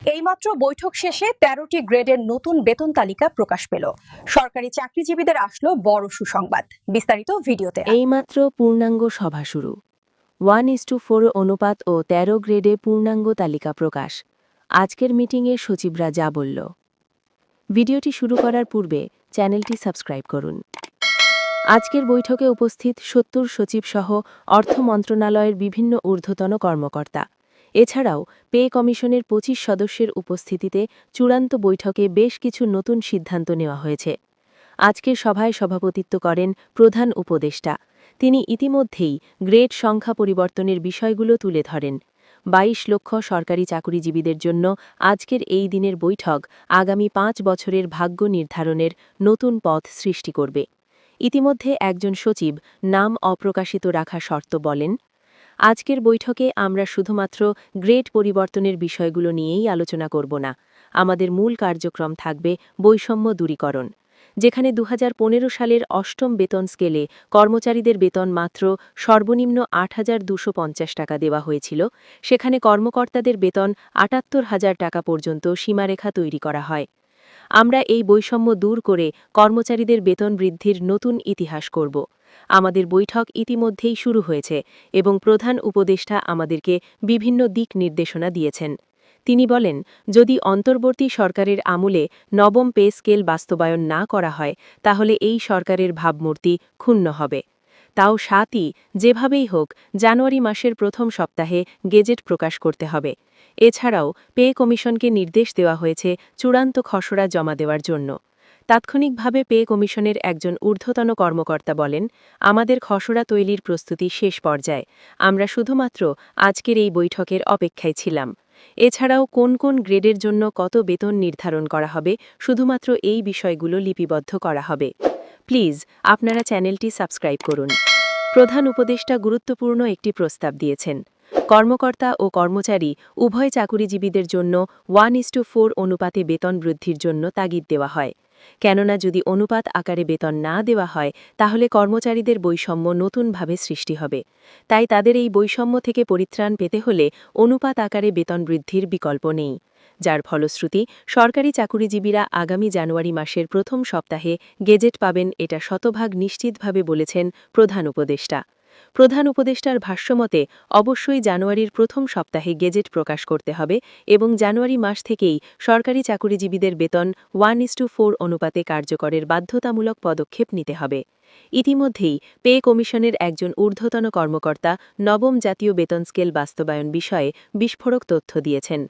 এইমাত্র বৈঠক শেষে ১৩টি গ্রেডের নতুন বেতন তালিকা প্রকাশ পেল। সরকারি চাকরিজীবীদের আসলো বড় সুসংবাদ। বিস্তারিত ভিডিওতে। এইমাত্র পূর্ণাঙ্গ সভা শুরু। 1:4 অনুপাত ও ১৩ গ্রেডে পূর্ণাঙ্গ তালিকা প্রকাশ। আজকের মিটিংয়ে সচিবরা যা বলল। ভিডিওটি শুরু করার পূর্বে চ্যানেলটি সাবস্ক্রাইব করুন। আজকের বৈঠকে উপস্থিত ৭০ সচিবসহ অর্থ মন্ত্রণালয়ের বিভিন্ন ঊর্ধ্বতন কর্মকর্তা। এছাড়াও পে কমিশনের ২৫ সদস্যের উপস্থিতিতে চূড়ান্ত বৈঠকে বেশ কিছু নতুন সিদ্ধান্ত নেওয়া হয়েছে। আজকের সভায় সভাপতিত্ব করেন প্রধান উপদেষ্টা। তিনি ইতিমধ্যেই গ্রেড সংখ্যা পরিবর্তনের বিষয়গুলো তুলে ধরেন। ২২ লক্ষ সরকারি চাকুরিজীবীদের জন্য আজকের এই দিনের বৈঠক আগামী ৫ বছরের ভাগ্য নির্ধারণের নতুন পথ সৃষ্টি করবে। ইতিমধ্যে একজন সচিব নাম অপ্রকাশিত রাখা শর্ত বলেন, আজকের বৈঠকে আমরা শুধুমাত্র গ্রেড পরিবর্তনের বিষয়গুলো নিয়েই আলোচনা করব না। আমাদের মূল কার্যক্রম থাকবে বৈষম্য দূরীকরণ। যেখানে ২০১৫ সালের অষ্টম বেতন স্কেলে কর্মচারীদের বেতন মাত্র সর্বনিম্ন ৮,২৫০ টাকা দেওয়া হয়েছিল, সেখানে কর্মকর্তাদের বেতন ৭৮,০০০ টাকা পর্যন্ত সীমারেখা তৈরি করা হয়। আমরা এই বৈষম্য দূর করে কর্মচারীদের বেতন বৃদ্ধির নতুন ইতিহাস করব। আমাদের বৈঠক ইতিমধ্যেই শুরু হয়েছে এবং প্রধান উপদেষ্টা আমাদেরকে বিভিন্ন দিক নির্দেশনা দিয়েছেন। তিনি বলেন, যদি অন্তর্বর্তী সরকারের আমলে নবম পে স্কেল বাস্তবায়ন না করা হয় তাহলে এই সরকারের ভাবমূর্তি ক্ষুণ্ণ হবে। তাও ৭ই যেভাবেই হোক জানুয়ারি মাসের প্রথম সপ্তাহে গেজেট প্রকাশ করতে হবে। এছাড়াও পে কমিশনকে নির্দেশ দেওয়া হয়েছে চূড়ান্ত খসড়া জমা দেওয়ার জন্য। তাৎক্ষণিকভাবে পে কমিশনের একজন ঊর্ধ্বতন কর্মকর্তা বলেন, আমাদের খসড়া তৈরির প্রস্তুতি শেষ পর্যায়ে। আমরা শুধুমাত্র আজকের এই বৈঠকের অপেক্ষায় ছিলাম। এছাড়াও কোন কোন গ্রেডের জন্য কত বেতন নির্ধারণ করা হবে শুধুমাত্র এই বিষয়গুলো লিপিবদ্ধ করা হবে। প্লিজ আপনারা চ্যানেলটি সাবস্ক্রাইব করুন। প্রধান উপদেষ্টা গুরুত্বপূর্ণ একটি প্রস্তাব দিয়েছেন। কর্মকর্তা ও কর্মচারী উভয় চাকুরিজীবীদের জন্য 1:4 অনুপাতে বেতন বৃদ্ধির জন্য তাগিদ দেওয়া হয়। কেননা যদি অনুপাত আকারে বেতন না দেওয়া হয় তাহলে কর্মচারীদের বৈষম্য নতুনভাবে সৃষ্টি হবে। তাই তাদের এই বৈষম্য থেকে পরিত্রাণ পেতে হলে অনুপাত আকারে বেতন বৃদ্ধির বিকল্প নেই। যার ফলশ্রুতি সরকারি চাকুরিজীবীরা আগামী জানুয়ারি মাসের প্রথম সপ্তাহে গেজেট পাবেন, এটা শতভাগ নিশ্চিতভাবে বলেছেন প্রধান উপদেষ্টা। প্রধান উপদেষ্টার ভাষ্যমতে অবশ্যই জানুয়ারির প্রথম সপ্তাহে গেজেট প্রকাশ করতে হবে এবং জানুয়ারি মাস থেকেই সরকারি চাকুরিজীবীদের বেতন 1:4 অনুপাতে কার্যকরের বাধ্যতামূলক পদক্ষেপ নিতে হবে। ইতিমধ্যেই পে কমিশনের একজন ঊর্ধ্বতন কর্মকর্তা নবম জাতীয় বেতন স্কেল বাস্তবায়ন বিষয়ে বিস্ফোরক তথ্য দিয়েছেন।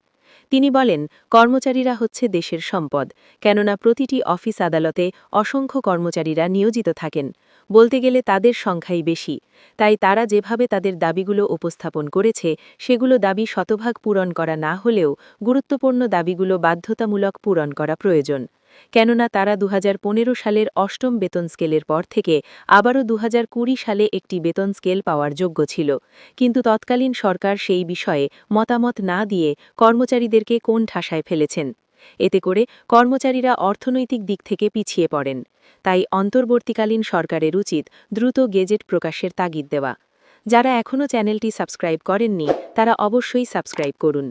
তিনি বলেন, কর্মচারীরা হচ্ছে দেশের সম্পদ, কেননা প্রতিটি অফিস আদালতে অসংখ্য কর্মচারীরা নিয়োজিত থাকেন। বলতে গেলে তাদের সংখ্যাই বেশি। তাই তারা যেভাবে তাদের দাবিগুলো উপস্থাপন করেছে সেগুলো দাবি শতভাগ পূরণ করা না হলেও গুরুত্বপূর্ণ দাবিগুলো বাধ্যতামূলক পূরণ করা প্রয়োজন। কেননা তারা ২০১৫ সালের অষ্টম বেতন স্কেলের পর থেকে আবারও ২০২০ সালে একটি বেতন স্কেল পাওয়ার যোগ্য ছিল, কিন্তু তৎকালীন সরকার সেই বিষয়ে মতামত না দিয়ে কর্মচারীদেরকে কোণ ঠাসায় ফেলেছেন। এতে করে কর্মচারীরা অর্থনৈতিক দিক থেকে পিছিয়ে পড়েন। তাই অন্তর্বর্তীকালীন সরকারের উচিত দ্রুত গেজেট প্রকাশের তাগিদ দেওয়া। যারা এখনও চ্যানেলটি সাবস্ক্রাইব করেননি তারা অবশ্যই সাবস্ক্রাইব করুন।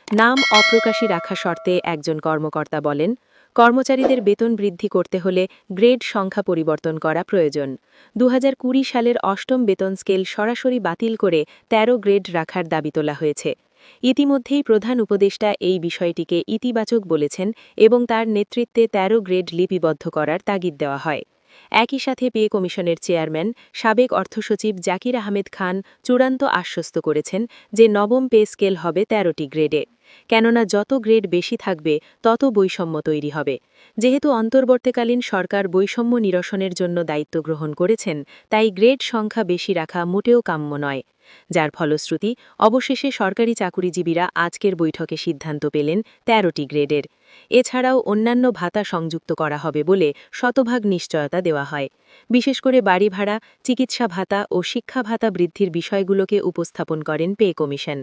নাম অপ্রকাশী রাখা শর্তে একজন কর্মকর্তা বলেন, কর্মচারীদের বেতন বৃদ্ধি করতে হলে গ্রেড সংখ্যা পরিবর্তন করা প্রয়োজন। ২০২০ সালের অষ্টম বেতন স্কেল সরাসরি বাতিল করে ১৩ গ্রেড রাখার দাবি তোলা হয়েছে। ইতিমধ্যেই প্রধান উপদেষ্টা এই বিষয়টিকে ইতিবাচক বলেছেন এবং তার নেতৃত্বে ১৩ গ্রেড লিপিবদ্ধ করার তাগিদ দেওয়া হয়। একই সাথে পে কমিশনের চেয়ারম্যান সাবেক অর্থসচিব জাকির আহমেদ খান চূড়ান্ত আশ্বস্ত করেছেন যে নবম পে স্কেল হবে ১৩টি গ্রেডে। কেননা যত গ্রেড বেশি থাকবে তত বৈষম্য তৈরি হবে। যেহেতু অন্তর্বর্তীকালীন সরকার বৈষম্য নিরসনের জন্য দায়িত্ব গ্রহণ করেছেন, তাই গ্রেড সংখ্যা বেশি রাখা মোটেও কাম্য নয়। যার ফলশ্রুতি অবশেষে সরকারি চাকুরিজীবীরা আজকের বৈঠকে সিদ্ধান্ত পেলেন ১৩টি গ্রেডের। এছাড়াও অন্যান্য ভাতা সংযুক্ত করা হবে বলে শতভাগ নিশ্চয়তা দেওয়া হয়। বিশেষ করে বাড়ি ভাড়া, চিকিৎসা ভাতা ও শিক্ষা ভাতা বৃদ্ধির বিষয়গুলোকে উপস্থাপন করেন পে কমিশন।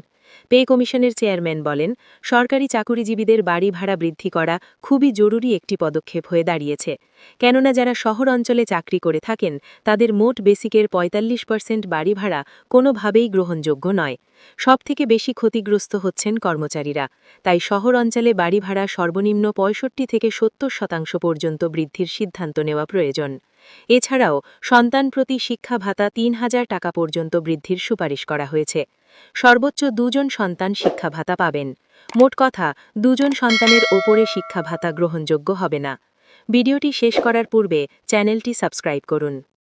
পে কমিশনের চেয়ারম্যান বলেন, সরকারি চাকুরিজীবীদের বাড়ি ভাড়া বৃদ্ধি করা খুবই জরুরি একটি পদক্ষেপ হয়ে দাঁড়িয়েছে, কেননা যারা শহর অঞ্চলে চাকরি করে থাকেন তাদের মোট বেসিকের ৪৫% বাড়ি ভাড়া কোনোভাবেই গ্রহণযোগ্য নয়। সবথেকে বেশি ক্ষতিগ্রস্ত হচ্ছেন কর্মচারীরা, তাই শহর অঞ্চলে বাড়ি ভাড়া সর্বনিম্ন ৬৫ থেকে ৭০% পর্যন্ত বৃদ্ধির সিদ্ধান্ত নেওয়া প্রয়োজন। এছাড়াও সন্তান প্রতি শিক্ষা ভাতা ৩,০০০ টাকা পর্যন্ত বৃদ্ধির সুপারিশ করা হয়েছে। সর্বোচ্চ ২ জন সন্তান শিক্ষা ভাতা পাবেন। মোট কথা, ২ জন সন্তানের ওপরে শিক্ষা ভাতা গ্রহণযোগ্য হবে না। ভিডিওটি শেষ করার পূর্বে চ্যানেলটি সাবস্ক্রাইব করুন।